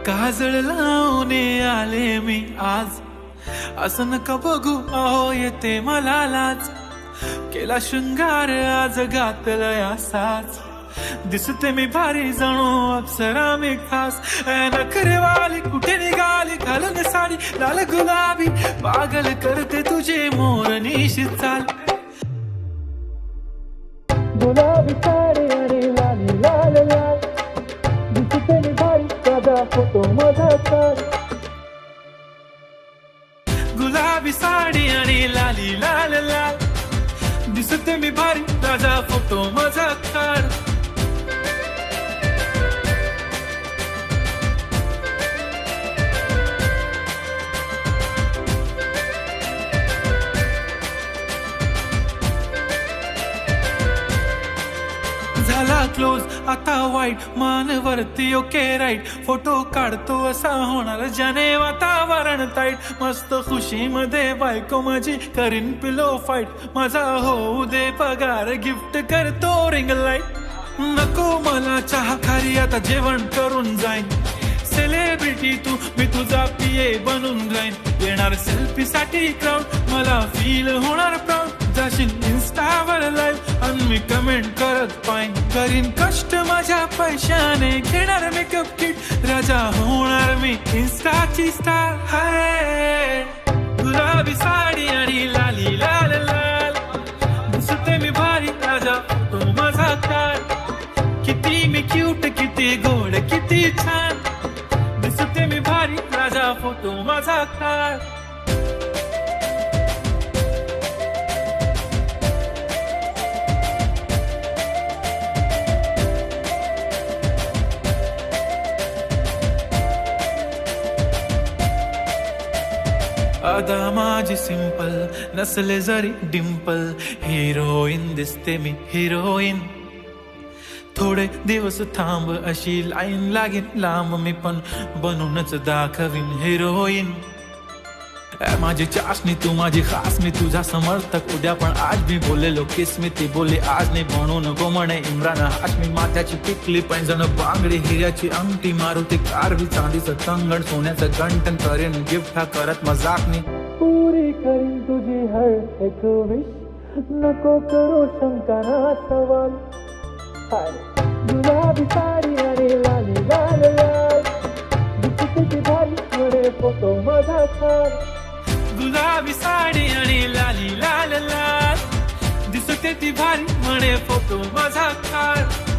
काजळ लावून आले मी आज, असं नका बघू अहो येते मला लाज. केला शृंगार आज घातला साज, दिसते मी भारी जणू अप्सरा मी खास. नखरेवाली कुठे निघाली घालून साडी लाल गुलाबी, पागल करते तुझे मोरनीशी चाल. गुलाबी साडी आणि लाली लाल लाल, दिसते मी भारी तुझा फोटो माझा काढ. गुलाबी साडी आणि लाली लाल लाल, दिसते मी भारी तुझा फोटो माझा काढ. झाला क्लोज आता वाईट, मान वरती ओके राईट, फोटो काढतो असा होणार ज्याने वातावरण ताईट. मस्त खुशी मध्ये बायको माझी करीन पिलो फाईट, माझा होऊ दे पगार गिफ्ट करतो रिंग लाईट. नको मला चहा खारी आता जेवण करून जाईन, सेलिब्रिटी तू मी तुझा पिये बनून राहीन. येणार सेल्फी साठी क्राऊड मला फील होणार प्राऊड, जाशील इन्स्टावर लाईव्ह आणि मी कमेंट करत पाईन. करीन कष्ट माझ्या पैशाने, घेणार मेकअप किट, राजा होणार मी इन्स्टाची स्टार. हाय गुलाबी साडी आणि लाली लाल लाल, दिसते मी भारी राजा तो माझा काळ. किती मी क्यूट किती गोड किती छान, दिसते मी भारी राजा फोटो माझा काळ. अदा माझी सिंपल, नसले जरी डिंपल, हिरोईन दिसते मी हिरोईन. थोडे दिवस थांब अशी लाईन लागेल लांब, मी पण बनूनच दाखवीन हिरोईन. माझी चाशनी तू माझी खास, मी तुझा समर्थक उद्या पण आज मी बोलेलो किस मी ती बोली आज नाही. म्हणून गो म्हणे इम्रान हाशमी, माथ्याची टिकली पैंजण बांगडी, हिऱ्याची अंगठी, मारुती कारवी, चांदीचं कंगण, सोन्याचं गंटन, करेन गिफ्ट हा करत मजाकनी. पुरी करीन तुझी हर एक विश, नको करू शंका ना सवाल. गुलाबी साडी आणि लाली लाल लाल, दिसते भारी तुझे फोटो माझा काढ. गुलाबी साडी आणि लाली लाल लाल, दिसते ती भारी म्हणे फोटो माझा काढ.